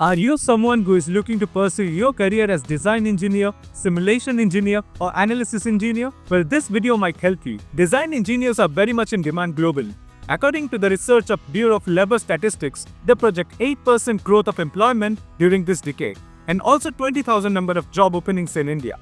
Are you someone who is looking to pursue your career as design engineer, simulation engineer, or analysis engineer? Well, this video might help you. Design engineers are very much in demand globally. According to the research of Bureau of Labor Statistics, they project 8% growth of employment during this decade, and also 20,000 number of job openings in India.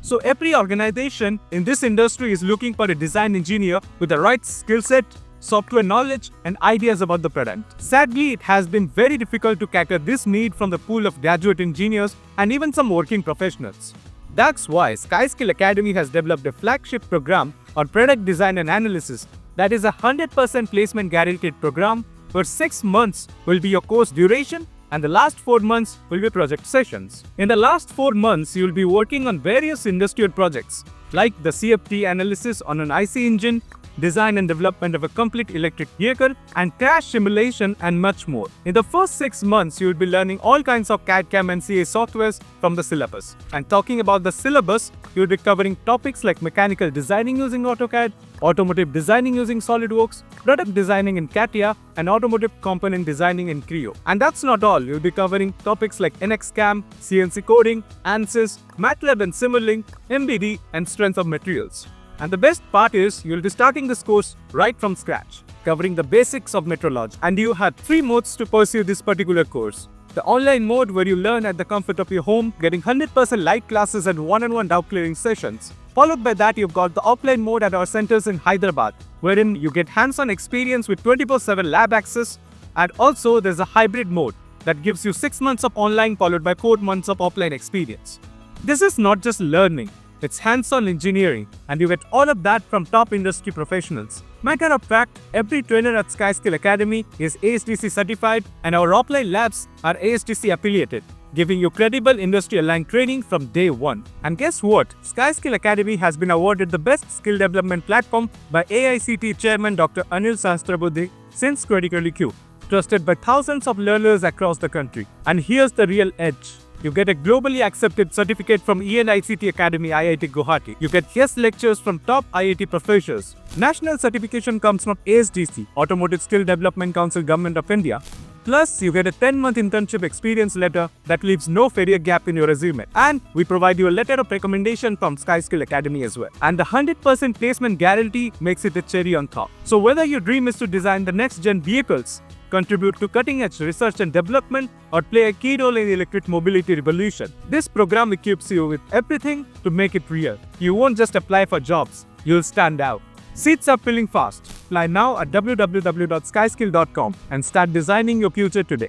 So every organization in this industry is looking for a design engineer with the right skill set, software knowledge, and ideas about the product. Sadly, it has been very difficult to cater this need from the pool of graduate engineers and even some working professionals. That's why SkySkill Academy has developed a flagship program on product design and analysis that is a 100% placement guaranteed program where 6 months will be your course duration and the last 4 months will be project sessions. In the last 4 months, you will be working on various industrial projects like the CFD analysis on an IC engine, design and development of a complete electric vehicle, and crash simulation and much more. In the first 6 months, you will be learning all kinds of CAD/CAM and CA softwares from the syllabus. And talking about the syllabus, you will be covering topics like mechanical designing using AutoCAD, automotive designing using SolidWorks, product designing in CATIA, and automotive component designing in Creo. And that's not all, you'll be covering topics like NXCAM, CNC coding, ANSYS, MATLAB and Simulink, MBD, and strength of materials. And the best part is, you'll be starting this course right from scratch, covering the basics of metrology. And you have 3 modes to pursue this particular course. The online mode, where you learn at the comfort of your home, getting 100% live classes and one-on-one doubt clearing sessions. Followed by that, you've got the offline mode at our centers in Hyderabad, wherein you get hands-on experience with 24/7 lab access. And also, there's a hybrid mode that gives you 6 months of online followed by 4 months of offline experience. This is not just learning. It's hands-on engineering, and you get all of that from top industry professionals. Matter of fact, every trainer at SkySkill Academy is ASTC certified, and our offline labs are ASTC affiliated, giving you credible industry-aligned training from day one. And guess what? SkySkill Academy has been awarded the best skill development platform by AICT Chairman Dr. Anil Sahasrabudhe since 2022, trusted by thousands of learners across the country. And here's the real edge. You get a globally accepted certificate from ENICT Academy IIT Guwahati. You get guest lectures from top IIT professors. National certification comes from ASDC, Automotive Skill Development Council, Government of India. Plus, you get a 10-month internship experience letter that leaves no career gap in your resume. And we provide you a letter of recommendation from SkySkill Academy as well. And the 100% placement guarantee makes it a cherry on top. So whether your dream is to design the next-gen vehicles, contribute to cutting-edge research and development, or play a key role in the electric mobility revolution, this program equips you with everything to make it real. You won't just apply for jobs, you'll stand out. Seats are filling fast. Apply now at www.skyskill.com and start designing your future today.